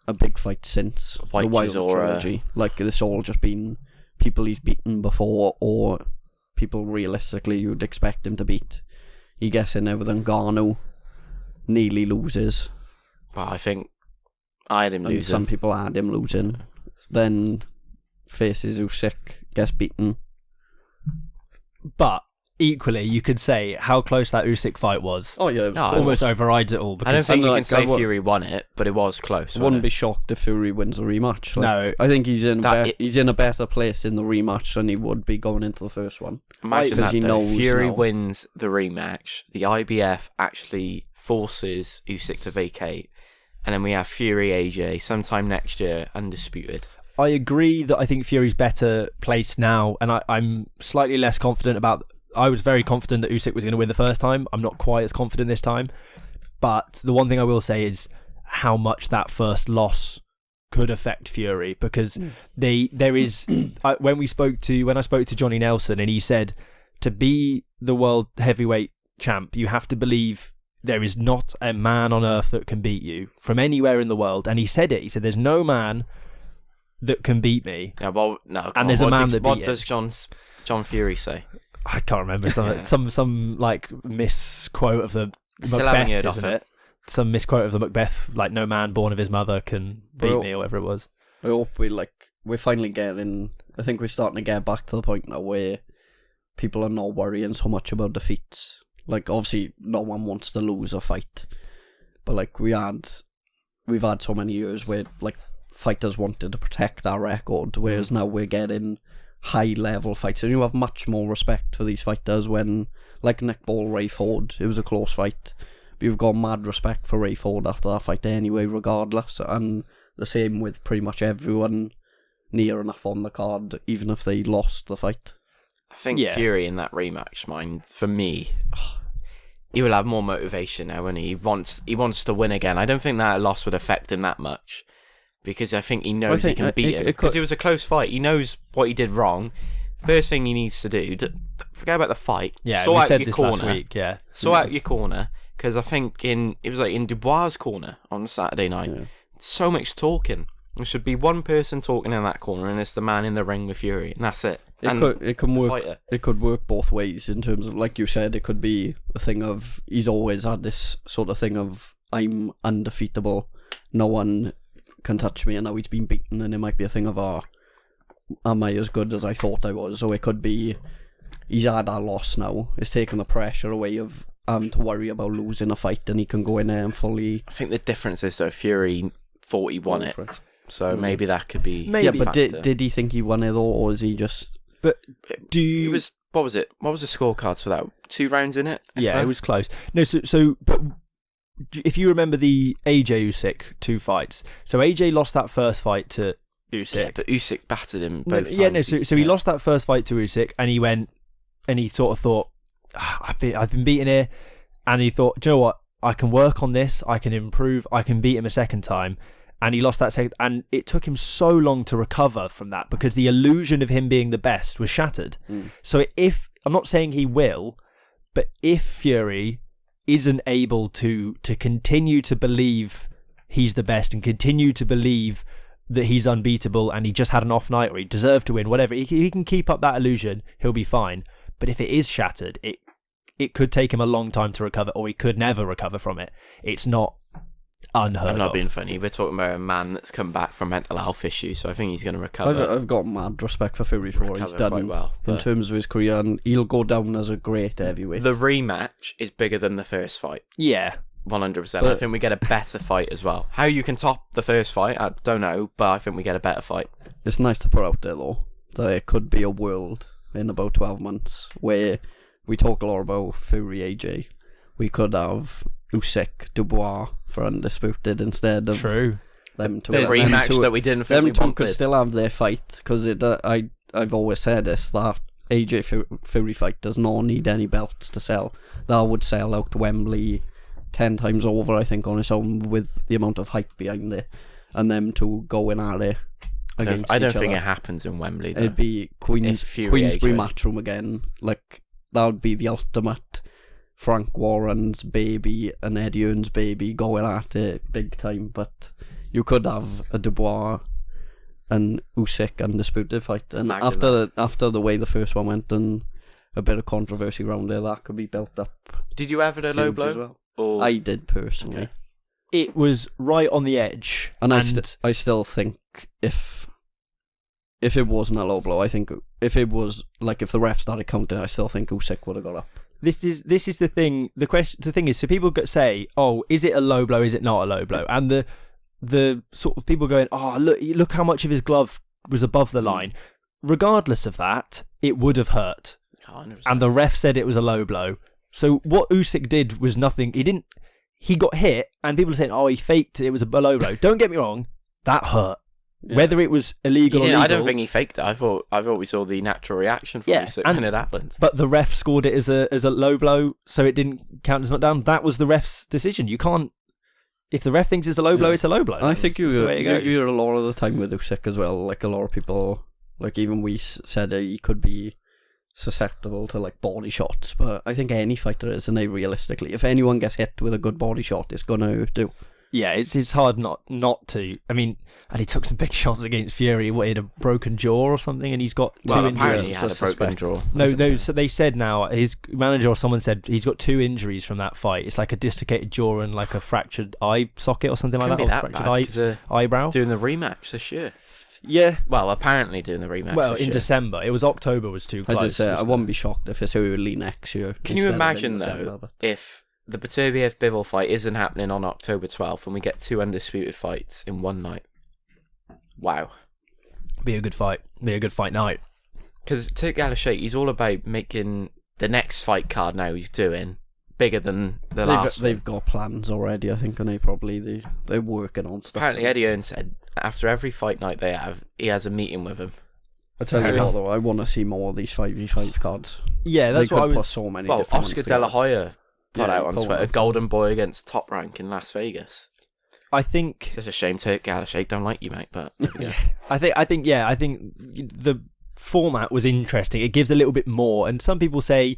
Speaker 3: a big fight since the Wilder trilogy. Like, it's all just been people he's beaten before, or people realistically you'd expect him to beat. He gets in there with Ngannou, nearly loses.
Speaker 2: Well, I think I had him
Speaker 3: And
Speaker 2: losing.
Speaker 3: some people had him losing. Then faces Usyk, gets beaten.
Speaker 1: But equally, you could say how close that Usyk fight was.
Speaker 3: Oh yeah,
Speaker 1: Almost overrides it all.
Speaker 2: I don't
Speaker 1: Because
Speaker 2: think you can
Speaker 3: like,
Speaker 2: say Fury won it, but it was close.
Speaker 3: I wouldn't be shocked if Fury wins the rematch. Like,
Speaker 1: No.
Speaker 3: I think he's in a better place in the rematch than he would be going into the first one.
Speaker 2: Imagine
Speaker 3: Because
Speaker 2: that,
Speaker 3: he
Speaker 2: though.
Speaker 3: knows
Speaker 2: Fury
Speaker 3: now.
Speaker 2: wins the rematch, the IBF actually forces Usyk to vacate, and then we have Fury AJ sometime next year, undisputed.
Speaker 1: I agree that I think Fury's better placed now, and I'm slightly less confident about. I was very confident that Usyk was going to win the first time. I'm not quite as confident this time. But the one thing I will say is how much that first loss could affect Fury, because there is when I spoke to Johnny Nelson, and he said to be the world heavyweight champ, you have to believe there is not a man on earth that can beat you from anywhere in the world. And he said it. He said there's no man that can beat me.
Speaker 2: Yeah, well, no.
Speaker 1: And there's a man that beat
Speaker 2: What does John Fury say?
Speaker 1: I can't remember some like misquote of the
Speaker 2: Still haven't
Speaker 1: Macbeth,
Speaker 2: heard of
Speaker 1: isn't
Speaker 2: it.
Speaker 1: it? Some misquote of the Macbeth, like no man born of his mother can beat me, or whatever it was.
Speaker 3: I hope we're finally getting. I think we're starting to get back to the point now where people are not worrying so much about defeats. Like, obviously, no one wants to lose a fight, but like we've had so many years where like fighters wanted to protect our record, whereas now we're getting high level fights, and you have much more respect for these fighters. When, like Nick Ball, Ray Ford, it was a close fight, but you've got mad respect for Ray Ford after that fight anyway, regardless. And the same with pretty much everyone near enough on the card, even if they lost the fight.
Speaker 2: I think Fury in that rematch, for me, he will have more motivation now, and he wants to win again. I don't think that loss would affect him that much, because I think he knows he can beat him. Because it was a close fight. He knows what he did wrong. First thing he needs to do, forget about the fight.
Speaker 1: Yeah,
Speaker 2: sort
Speaker 1: we
Speaker 2: out
Speaker 1: said
Speaker 2: your
Speaker 1: this
Speaker 2: corner.
Speaker 1: last week. Yeah,
Speaker 2: Sort out your corner. because I think it was like in Dubois' corner on Saturday night. Yeah. So much talking. There should be one person talking in that corner, and it's the man in the ring with Fury, and that's it.
Speaker 3: It can work. Fighter. It could work both ways in terms of, like you said, it could be a thing of he's always had this sort of thing of I'm undefeatable, no one can touch me, and now he's been beaten, and it might be a thing of am I as good as I thought I was? So it could be he's had that loss now. It's taken the pressure away of to worry about losing a fight, and he can go in there and fully.
Speaker 2: I think the difference is though Fury thought he won it. So maybe that could be.
Speaker 3: Yeah, but did he think he won it though, or is he just?
Speaker 1: But
Speaker 2: what was it? What was the scorecards for that? 2 rounds in it?
Speaker 1: Yeah, it was close. No, but if you remember the AJ Usyk 2 fights, so AJ lost that first fight to Usyk.
Speaker 2: Yeah, but Usyk battered him both times.
Speaker 1: So he lost that first fight to Usyk, and he went and he sort of thought, I've been beaten here, and he thought, do you know what? I can work on this. I can improve. I can beat him a second time. And he lost that second, and it took him so long to recover from that because the illusion of him being the best was shattered. So I'm not saying he will, but if Fury isn't able to continue to believe he's the best and continue to believe that he's unbeatable and he just had an off night or he deserved to win, whatever, he can keep up that illusion, he'll be fine. But if it is shattered, it could take him a long time to recover, or he could never recover from it. It's not unheard of.
Speaker 2: I'm not being funny. We're talking about a man that's come back from mental health issues, so I think he's going to recover.
Speaker 3: I've got mad respect for Fury for what he's done quite well, in terms of his career, and he'll go down as a great heavyweight.
Speaker 2: The rematch is bigger than the first fight.
Speaker 1: Yeah.
Speaker 2: 100%. I think we get a better fight as well. How you can top the first fight, I don't know, but I think we get a better fight.
Speaker 3: It's nice to put out there, though, that it could be a world in about 12 months where we talk a lot about Fury AJ. We could have Usyk, Dubois for undisputed instead of them two.
Speaker 2: The rematch that we didn't think we wanted.
Speaker 3: Them two could still have their fight, because I've always said this, that AJ Fury fight does not need any belts to sell. That would sell out Wembley 10 times over, I think, on its own, with the amount of hype behind it, and them two going at it against
Speaker 2: I don't
Speaker 3: each
Speaker 2: think
Speaker 3: other.
Speaker 2: it happens in Wembley, though.
Speaker 3: It'd be Queensberry Matchroom again. Like, that would be the ultimate Frank Warren's baby and Eddie Hearn's baby going at it big time. But you could have a Dubois and Usyk undisputed fight, and after the way the first one went and a bit of controversy around there, that could be built up.
Speaker 2: Did you have it a low blow?
Speaker 3: Well. Or... I did personally.
Speaker 1: Okay. It was right on the edge,
Speaker 3: and I still think if it wasn't a low blow, I think if it was like if the ref started counting, I still think Usyk would have got up.
Speaker 1: This is the thing. The thing is, so people say, "Oh, is it a low blow? Is it not a low blow?" And the sort of people going, "Oh, look how much of his glove was above the line." Regardless of that, it would have hurt.
Speaker 2: 100%.
Speaker 1: And the ref said it was a low blow. So what Usyk did was nothing. He got hit, and people are saying, "Oh, he faked it was a low blow." Don't get me wrong, that hurt. Yeah. Whether it was illegal or legal,
Speaker 2: I don't think he faked it. I thought we saw the natural reaction from Usyk when it happened.
Speaker 1: But the ref scored it as a low blow, so it didn't count as knockdown. That was the ref's decision. You can't. If the ref thinks it's a low blow, it's a low blow.
Speaker 3: I think you're a lot of the time with Usyk as well. Like a lot of people, like even we said he could be susceptible to like body shots, but I think any fighter is, and realistically, if anyone gets hit with a good body shot, it's gonna do.
Speaker 1: Yeah, it's hard not to. I mean, and he took some big shots against Fury. What, he had a broken jaw or something, and he's got 2 injuries.
Speaker 2: Apparently he had a broken jaw.
Speaker 1: No. So they said now his manager or someone said he's got 2 injuries from that fight. It's like a dislocated jaw and like a fractured eye socket or something like that, or fractured eyebrow.
Speaker 2: Doing the rematch this year.
Speaker 1: Yeah.
Speaker 2: Well, apparently doing the rematch.
Speaker 1: Well,
Speaker 2: this
Speaker 1: in
Speaker 2: year.
Speaker 1: December. It was October was too close.
Speaker 3: I did say I wouldn't be shocked if it's early next year.
Speaker 2: Can you imagine though if the Beterbiev Bivol fight isn't happening on October 12th and we get 2 undisputed fights in one night? Wow.
Speaker 1: Be a good fight. Be a good fight night.
Speaker 2: Because Turki Alalshikh, he's all about making the next fight card now he's doing bigger than the last.
Speaker 3: They've got plans already, I think, and they're working on stuff.
Speaker 2: Apparently Eddie Hearn said after every fight night they have, he has a meeting with him.
Speaker 3: I tell you what though, I want to see more of these 5v5 cards.
Speaker 1: Yeah, that's what I was...
Speaker 3: Put so many different
Speaker 2: Oscar De La Hoya put out on Twitter, Golden Boy against Top Rank in Las Vegas.
Speaker 1: I think
Speaker 2: it's just a shame Turki Alalshikh don't like you, mate. But
Speaker 1: yeah. I think the format was interesting. It gives a little bit more, and some people say,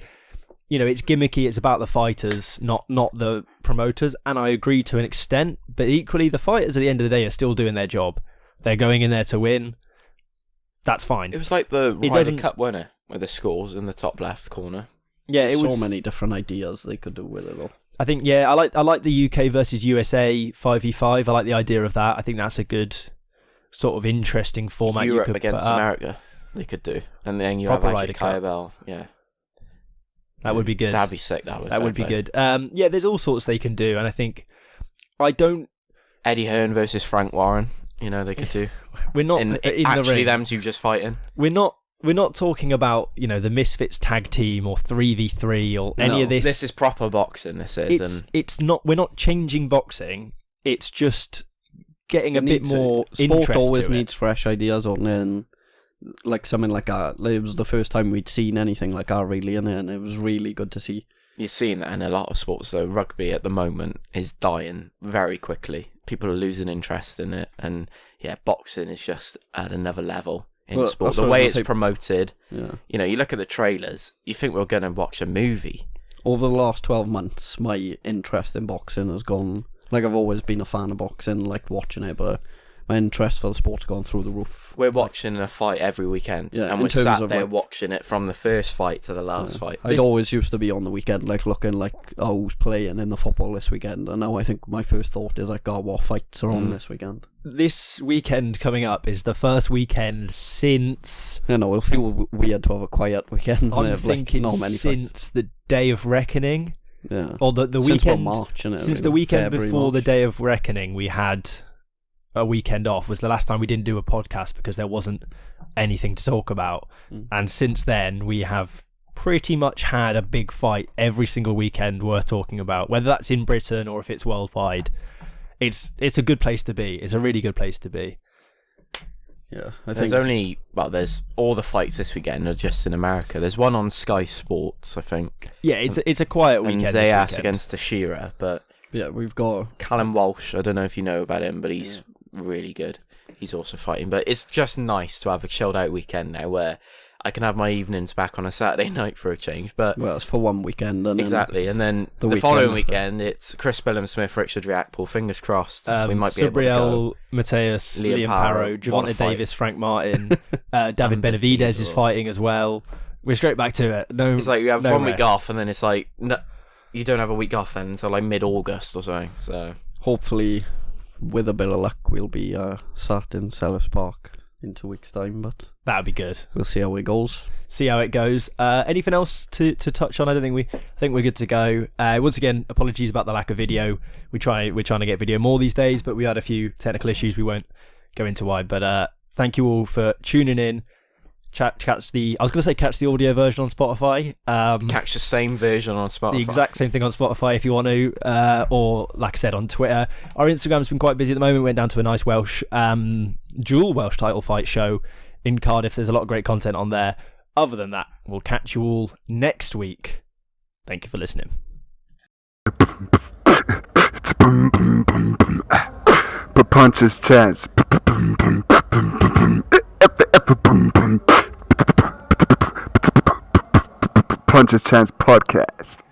Speaker 1: it's gimmicky. It's about the fighters, not the promoters. And I agree to an extent, but equally, the fighters at the end of the day are still doing their job. They're going in there to win. That's fine.
Speaker 2: It was like the Ryder Cup winner with the scores in the top left corner.
Speaker 1: Yeah, it was
Speaker 3: so many different ideas they could do with it, though.
Speaker 1: I think, I like the UK versus USA 5v5. I like the idea of that. I think that's a good sort of interesting format.
Speaker 2: Europe
Speaker 1: you could
Speaker 2: against America, they could do, and then you
Speaker 1: Proper
Speaker 2: have
Speaker 1: Ryder
Speaker 2: actually
Speaker 1: Cup.
Speaker 2: Kyabel. Yeah,
Speaker 1: that would be good.
Speaker 2: That'd be sick. That
Speaker 1: would be good. There's all sorts they can do, and I think
Speaker 2: Eddie Hearn versus Frank Warren. They could do.
Speaker 1: We're not
Speaker 2: in
Speaker 1: the ring.
Speaker 2: Them two just fighting.
Speaker 1: We're not talking about the Misfits tag team or 3v3 or any of this.
Speaker 2: This is proper boxing. This is.
Speaker 1: It's not. We're not changing boxing. It's just getting a bit more interest.
Speaker 3: Sport always
Speaker 1: to
Speaker 3: needs fresh ideas on it, and like something like that. It was the first time we'd seen anything like that really in it, and it was really good to see.
Speaker 2: You're seeing that in a lot of sports, though. Rugby at the moment is dying very quickly. People are losing interest in it, and boxing is just at another level in sport. The way it's promoted, you look at the trailers, you think we're going to watch a movie.
Speaker 3: Over the last 12 months, my interest in boxing has gone. Like, I've always been a fan of boxing, liked watching it, but my interest for the sport's gone through the roof.
Speaker 2: We're watching a fight every weekend, and we're sat there watching it from the first fight to the last fight.
Speaker 3: I'd always used to be on the weekend, like looking like who's playing in the football this weekend, and now I think my first thought is like, what fights are on this weekend?
Speaker 1: This weekend coming up is the first weekend since...
Speaker 3: It'll feel weird to have a quiet weekend.
Speaker 1: I'm thinking since the Day of Reckoning.
Speaker 3: Yeah.
Speaker 1: Or the weekend...
Speaker 3: March,
Speaker 1: since the weekend February, before March. The Day of Reckoning, we had a weekend off. Was the last time we didn't do a podcast because there wasn't anything to talk about. And since then, we have pretty much had a big fight every single weekend worth talking about, whether that's in Britain or if it's worldwide. It's a good place to be. It's a really good place to be.
Speaker 3: Yeah,
Speaker 2: there's all the fights this weekend are just in America. There's one on Sky Sports, I think.
Speaker 1: Yeah, it's a quiet weekend.
Speaker 2: And Zayas against Sheeraz, but
Speaker 3: we've got
Speaker 2: Callum Walsh. I don't know if you know about him, but he's really good. He's also fighting, but it's just nice to have a chilled out weekend now where I can have my evenings back on a Saturday night for a change. But
Speaker 3: it's for one weekend, and
Speaker 2: then the following weekend it's Chris Billum-Smith, Richard Riakporhe. Fingers crossed, we might be able to go.
Speaker 1: Mateus, Liam Parrow, Javante Davis, Frank Martin, David Benavidez is fighting as well. We're straight back to it. No,
Speaker 2: it's like you have 1 week off, and then it's like no, you don't have a week off then until like mid-August or something. So
Speaker 3: hopefully, with a bit of luck, we'll be sat in Selhurst Park in 2 weeks' time, but
Speaker 1: that would be good.
Speaker 3: We'll see how it goes.
Speaker 1: Anything else to touch on? I think we're good to go. Once again, apologies about the lack of video. We're trying to get video more these days, but we had a few technical issues. We won't go into why. But thank you all for tuning in. Catch the audio version on Spotify.
Speaker 2: Catch the same version on Spotify.
Speaker 1: The exact same thing on Spotify if you want to, or like I said, on Twitter. Our Instagram's been quite busy at the moment. We went down to a nice dual Welsh title fight show in Cardiff. There's a lot of great content on there. Other than that, we'll catch you all next week. Thank you for listening.
Speaker 4: Punches chance. Punches Chance Podcast.